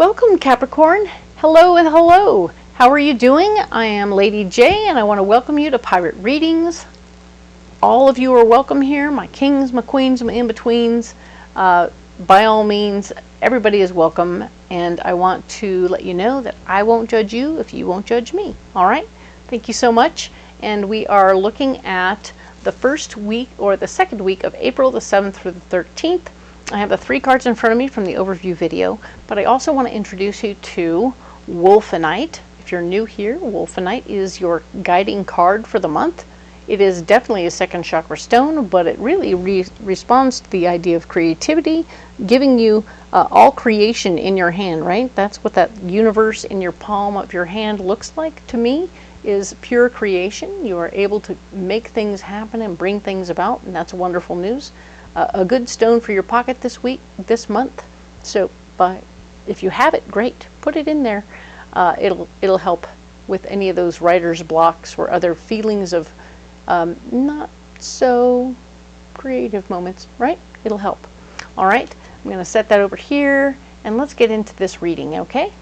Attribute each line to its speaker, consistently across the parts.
Speaker 1: Welcome, Capricorn. Hello and hello. How are you doing? I am Lady J, and I want to welcome you to Pirate Readings. All of you are welcome here, my kings, my queens, my in-betweens. By all means, everybody is welcome, and I want to let you know that I won't judge you if you won't judge me. All right? Thank you so much. And we are looking at the first week, or the second week of April, the 7th through the 13th. I have the 3 cards in front of me from the overview video, but I also want to introduce you to Wolfenite. If you're new here, Wolfenite is your guiding card for the month. It is definitely a second chakra stone, but it really responds to the idea of creativity, giving you all creation in your hand, right? That's what that universe in your palm of your hand looks like to me, is pure creation. You are able to make things happen and bring things about, and that's wonderful news. A good stone for your pocket this week, this month. So, if you have it, great. Put it in there. It'll help with any of those writer's blocks or other feelings of not so creative moments, right? It'll help. All right, I'm going to set that over here, and let's get into this reading, okay?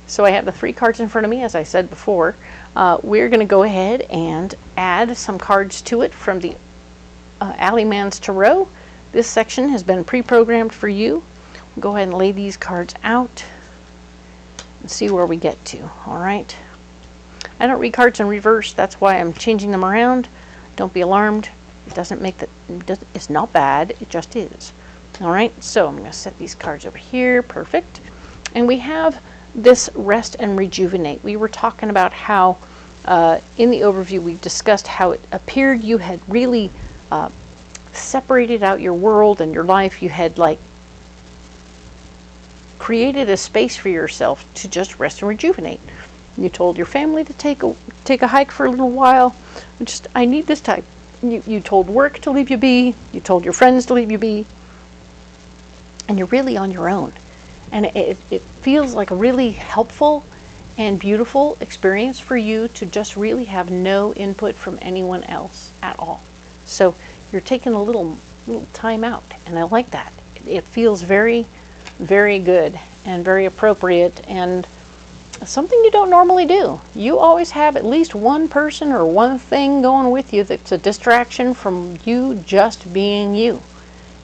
Speaker 1: So I have the 3 cards in front of me, as I said before. We're going to go ahead and add some cards to it from the Alleyman's Tarot. This section has been pre-programmed for you. We'll go ahead and lay these cards out and see where we get to. All right. I don't read cards in reverse. That's why I'm changing them around. Don't be alarmed. It doesn't make it's not bad. It just is. All right. So I'm going to set these cards over here. Perfect. And we have this rest and rejuvenate. We were talking about how in the overview we discussed how it appeared you had really separated out your world and your life. You had like created a space for yourself to just rest and rejuvenate. You told your family to take a hike for a little while. I need this time. You told work to leave you be. You told your friends to leave you be. And you're really on your own. And it feels like a really helpful and beautiful experience for you to just really have no input from anyone else at all. So you're taking a little time out, and I like that. It feels very, very good and very appropriate, and something you don't normally do. You always have at least one person or one thing going with you that's a distraction from you just being you.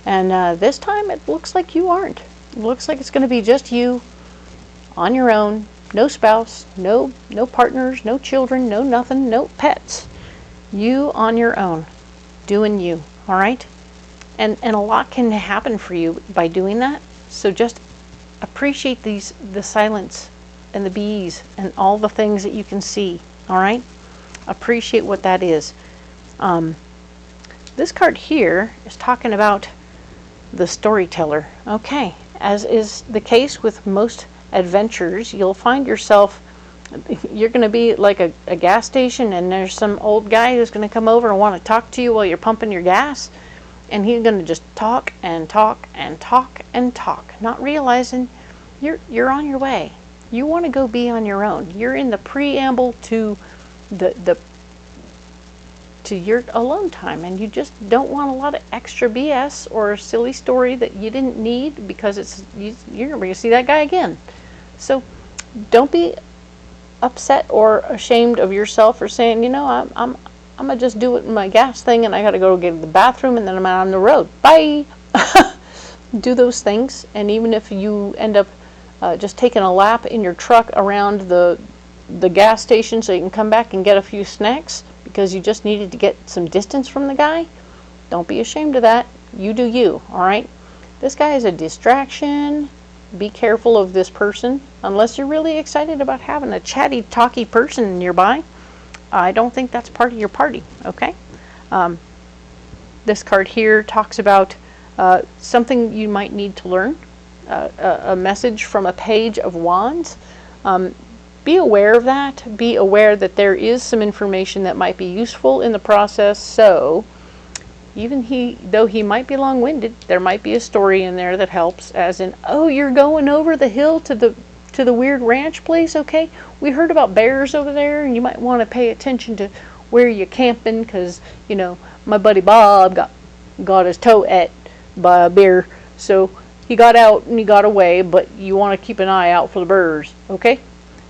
Speaker 1: And this time it looks like you aren't. It looks like it's going to be just you on your own. No spouse, no partners, no children, no nothing, no pets. You on your own, doing you, all right? And a lot can happen for you by doing that. So just appreciate the silence and the bees and all the things that you can see, all right? Appreciate what that is. This card here is talking about the storyteller. Okay, as is the case with most adventures, you'll find yourself, you're going to be like a gas station, and there's some old guy who's going to come over and want to talk to you while you're pumping your gas, and he's going to just talk and talk and talk and talk, not realizing you're on your way. You want to go be on your own. You're in the preamble to your alone time, and you just don't want a lot of extra BS or a silly story that you didn't need, because you're never going to see that guy again. So don't be upset or ashamed of yourself for saying, you know, I'm gonna just do it in my gas thing, and I gotta go get to the bathroom, and then I'm out on the road. Bye. Do those things, and even if you end up just taking a lap in your truck around the gas station so you can come back and get a few snacks because you just needed to get some distance from the guy, don't be ashamed of that. You do you, all right? This guy is a distraction. Be careful of this person. Unless you're really excited about having a chatty, talky person nearby, I don't think that's part of your party, okay? This card here talks about something you might need to learn, a message from a page of wands. Be aware of that. Be aware that there is some information that might be useful in the process. So even though he might be long-winded, there might be a story in there that helps, as in, oh, you're going over the hill to the weird ranch place, okay? We heard about bears over there, and you might want to pay attention to where you're camping, because, you know, my buddy Bob got his toe ate by a bear, so he got out and he got away, but you want to keep an eye out for the birds, okay?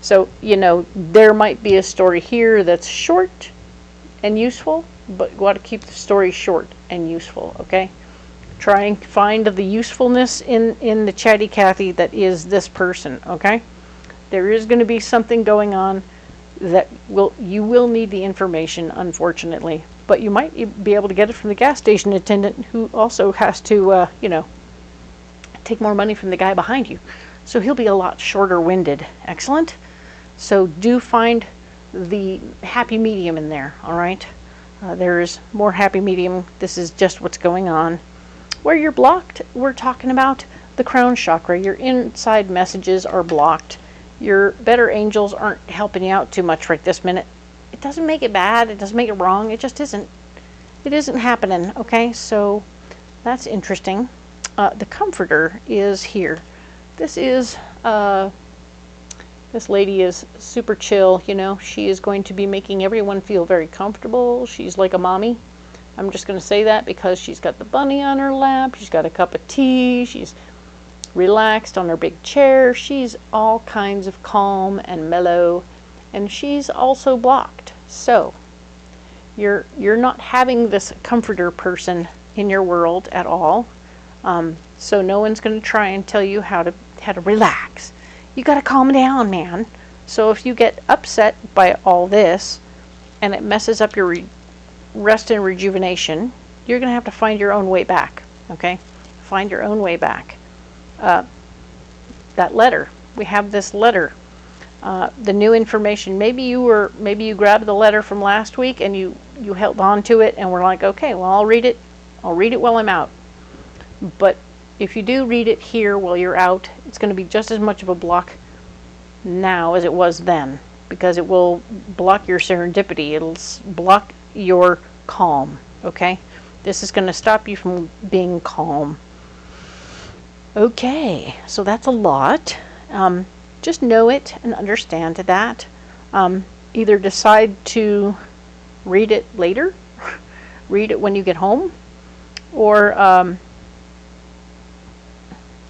Speaker 1: So, there might be a story here that's short and useful, but you want to keep the story short and useful, okay? Try and find the usefulness in the chatty Cathy that is this person, okay? There is going to be something going on that you will need the information, unfortunately, but you might be able to get it from the gas station attendant, who also has to, take more money from the guy behind you. So he'll be a lot shorter winded. Excellent. So do find the happy medium in there, all right? There's more happy medium. This is just what's going on. Where you're blocked, we're talking about the crown chakra. Your inside messages are blocked. Your better angels aren't helping you out too much right this minute. It doesn't make it bad. It doesn't make it wrong. It just isn't. It isn't happening, okay? So that's interesting. The comforter is here. This lady is super chill, She is going to be making everyone feel very comfortable. She's like a mommy. I'm just going to say that because she's got the bunny on her lap. She's got a cup of tea. She's relaxed on her big chair. She's all kinds of calm and mellow, and she's also blocked. So you're not having this comforter person in your world at all. So no one's going to try and tell you how to relax. You got to calm down, man. So if you get upset by all this and it messes up your rest and rejuvenation, you're going to have to find your own way back, okay? Find your own way back. That letter, we have this letter, the new information. Maybe you grabbed the letter from last week and you held on to it and were like, okay, well, I'll read it while I'm out. But if you do read it here while you're out, it's going to be just as much of a block now as it was then, because it will block your serendipity. It'll block your calm, okay? This is going to stop you from being calm. Okay, so that's a lot. Just know it and understand that. Either decide to read it later, read it when you get home, or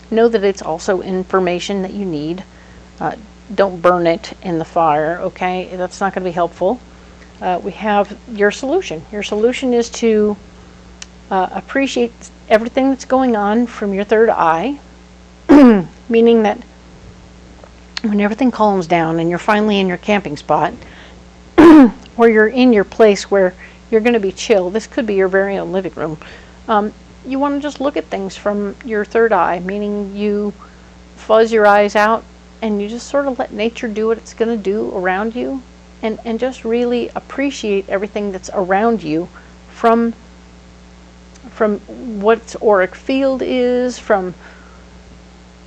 Speaker 1: know that it's also information that you need. Don't burn it in the fire, okay? That's not going to be helpful. We have your solution. Your solution is to appreciate everything that's going on from your third eye, meaning that when everything calms down and you're finally in your camping spot, or you're in your place where you're going to be chill, this could be your very own living room, you want to just look at things from your third eye, meaning you fuzz your eyes out and you just sort of let nature do what it's going to do around you, and just really appreciate everything that's around you, from what its auric field is, from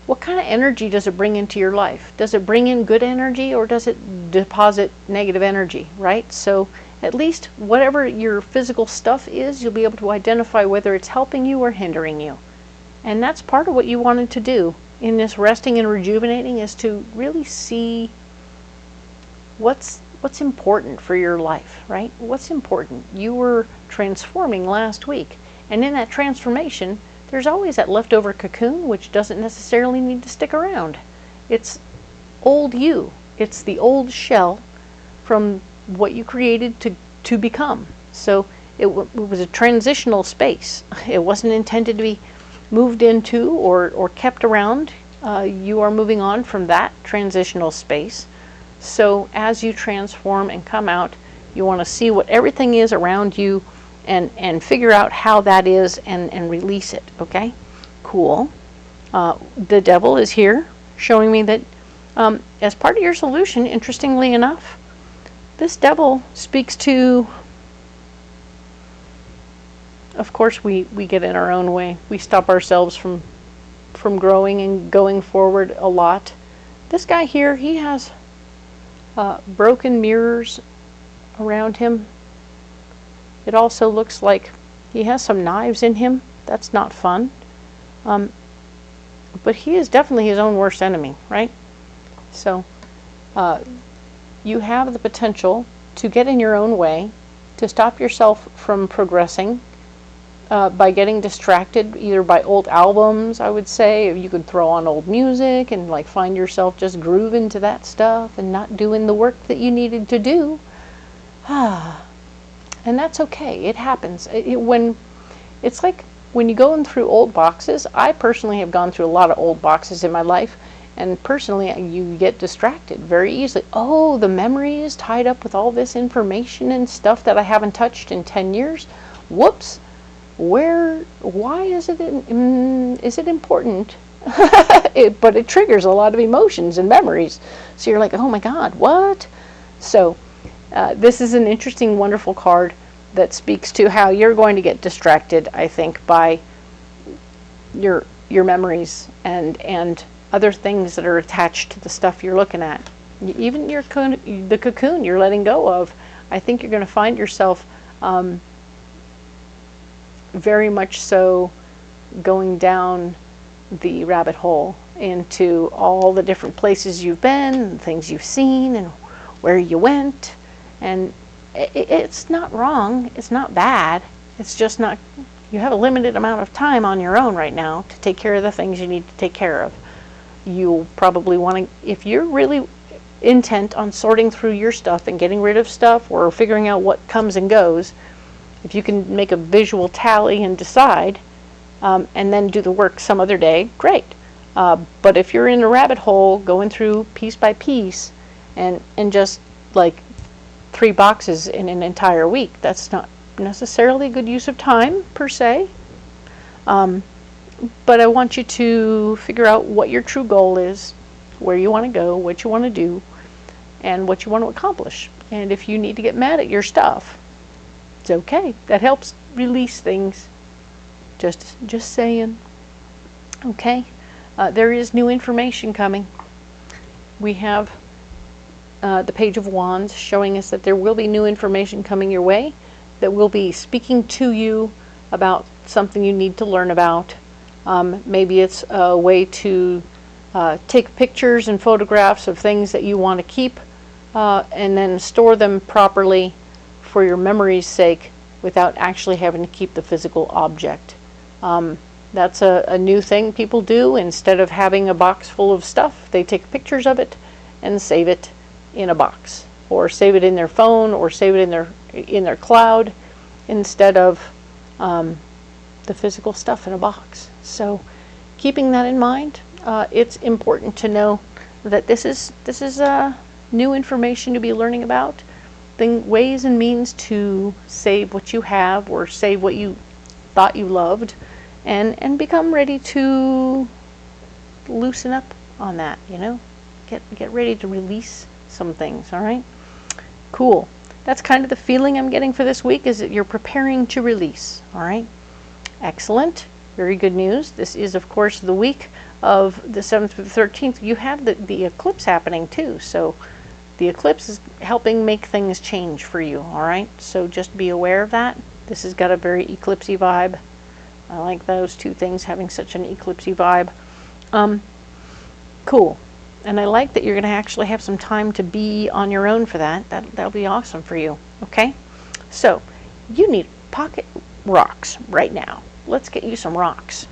Speaker 1: what kind of energy does it bring into your life. Does it bring in good energy, or does it deposit negative energy, right? So at least whatever your physical stuff is, you'll be able to identify whether it's helping you or hindering you. And that's part of what you wanted to do in this resting and rejuvenating, is to really see what's important for your life, right? What's important? You were transforming last week, and in that transformation, there's always that leftover cocoon, which doesn't necessarily need to stick around. It's old you. It's the old shell from what you created to become. So it was a transitional space. It wasn't intended to be moved into or kept around. You are moving on from that transitional space. So as you transform and come out, you want to see what everything is around you and figure out how that is and release it, okay? Cool. The devil is here, showing me that as part of your solution, interestingly enough, this devil speaks to, of course, we get in our own way. We stop ourselves from growing and going forward a lot. This guy here, he has broken mirrors around him. It also looks like he has some knives in him. That's not fun. But he is definitely his own worst enemy, right? So you have the potential to get in your own way, to stop yourself from progressing, by getting distracted either by old albums, I would say. You could throw on old music and like find yourself just grooving to that stuff and not doing the work that you needed to do. And that's okay. It happens. It's like when you go through old boxes. I personally have gone through a lot of old boxes in my life, and personally you get distracted very easily. Oh, the memory is tied up with all this information and stuff that I haven't touched in 10 years. Whoops. Why is it important? But it triggers a lot of emotions and memories. So you're like, oh my God, what? So this is an interesting, wonderful card that speaks to how you're going to get distracted, I think, by your memories and other things that are attached to the stuff you're looking at. Even the cocoon you're letting go of. I think you're going to find yourself very much so going down the rabbit hole into all the different places you've been, things you've seen, and where you went. And it's not wrong, it's not bad, it's just not, you have a limited amount of time on your own right now to take care of the things you need to take care of. You'll probably want to, if you're really intent on sorting through your stuff and getting rid of stuff or figuring out what comes and goes, if you can make a visual tally and decide, and then do the work some other day, great. But if you're in a rabbit hole going through piece by piece and just like 3 boxes in an entire week, that's not necessarily a good use of time per se. But I want you to figure out what your true goal is, where you want to go, what you want to do, and what you want to accomplish. And if you need to get mad at your stuff, it's okay. That helps release things. Just saying. Okay. There is new information coming. We have the Page of Wands showing us that there will be new information coming your way that will be speaking to you about something you need to learn about. Maybe it's a way to take pictures and photographs of things that you want to keep and then store them properly for your memory's sake without actually having to keep the physical object. That's a new thing people do. Instead of having a box full of stuff, they take pictures of it and save it in a box, or save it in their phone, or save it in their cloud instead of the physical stuff in a box. So keeping that in mind, it's important to know that this is new information to be learning about, ways and means to save what you have or save what you thought you loved, and become ready to loosen up on that, get ready to release some things. All right, cool. That's kind of the feeling I'm getting for this week, is that you're preparing to release. All right, excellent, very good news. This is of course the week of the 7th to the 13th. You have the eclipse happening too, so the eclipse is helping make things change for you. All right, so just be aware of that. This has got a very eclipsey vibe. I like those two things having such an eclipsey vibe. Cool. And I like that you're going to actually have some time to be on your own for that. That'll be awesome for you. Okay? So, you need pocket rocks right now. Let's get you some rocks.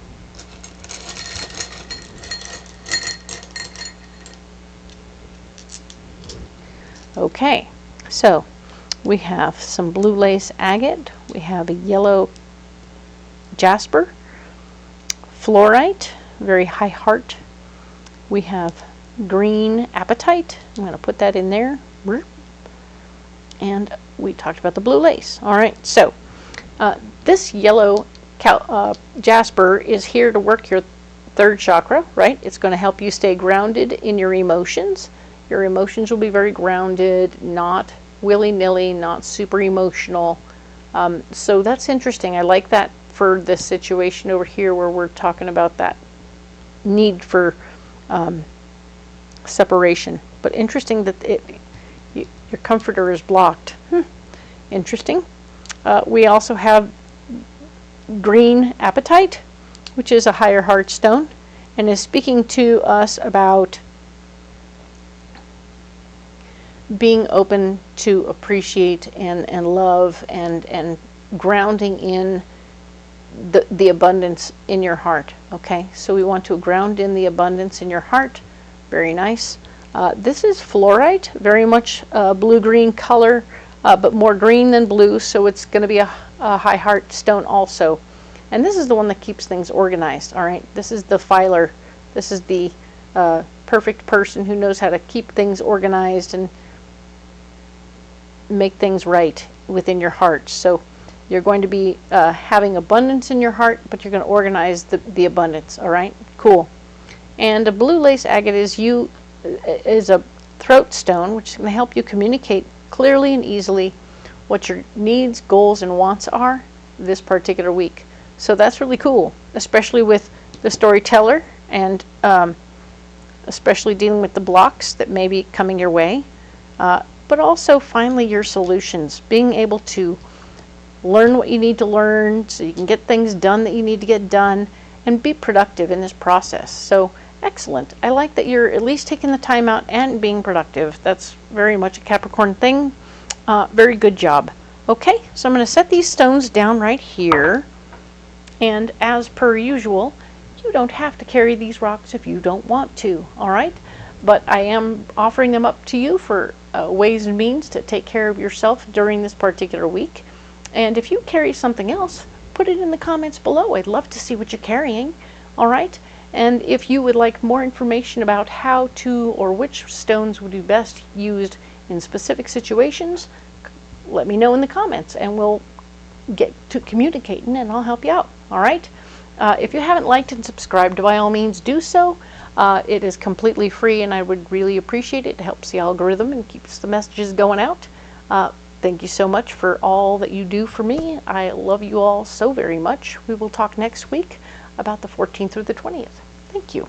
Speaker 1: Okay, so we have some blue lace agate. We have a yellow jasper, fluorite, very high heart. We have green apatite. I'm going to put that in there. And we talked about the blue lace. All right, so this yellow jasper is here to work your 3rd chakra, right? It's going to help you stay grounded in your emotions. Your emotions will be very grounded, not willy-nilly, not super emotional. So that's interesting. I like that for this situation over here where we're talking about that need for separation. But interesting that your comforter is blocked. Interesting. We also have green apatite, which is a higher heart stone, and is speaking to us about being open to appreciate and love and grounding in the abundance in your heart. Okay, so we want to ground in the abundance in your heart. Very nice. This is fluorite, very much blue-green color, but more green than blue, so it's going to be a high heart stone also. And this is the one that keeps things organized. All right, this is the filer. This is the perfect person who knows how to keep things organized and make things right within your heart. So you're going to be having abundance in your heart, but you're going to organize the abundance. All right, cool. And a blue lace agate is a throat stone, which is going to help you communicate clearly and easily what your needs, goals, and wants are this particular week. So that's really cool, especially with the storyteller, and especially dealing with the blocks that may be coming your way, but also finally your solutions, being able to learn what you need to learn so you can get things done that you need to get done and be productive in this process. So excellent. I like that you're at least taking the time out and being productive. That's very much a Capricorn thing. Very good job. Okay, so I'm going to set these stones down right here. And as per usual, you don't have to carry these rocks if you don't want to, all right? But I am offering them up to you for ways and means to take care of yourself during this particular week. And if you carry something else, put it in the comments below. I'd love to see what you're carrying, all right? And if you would like more information about how to or which stones would be best used in specific situations, let me know in the comments and we'll get to communicating and I'll help you out, all right? If you haven't liked and subscribed, by all means do so. It is completely free and I would really appreciate it. It helps the algorithm and keeps the messages going out. Thank you so much for all that you do for me. I love you all so very much. We will talk next week about the 14th through the 20th. Thank you.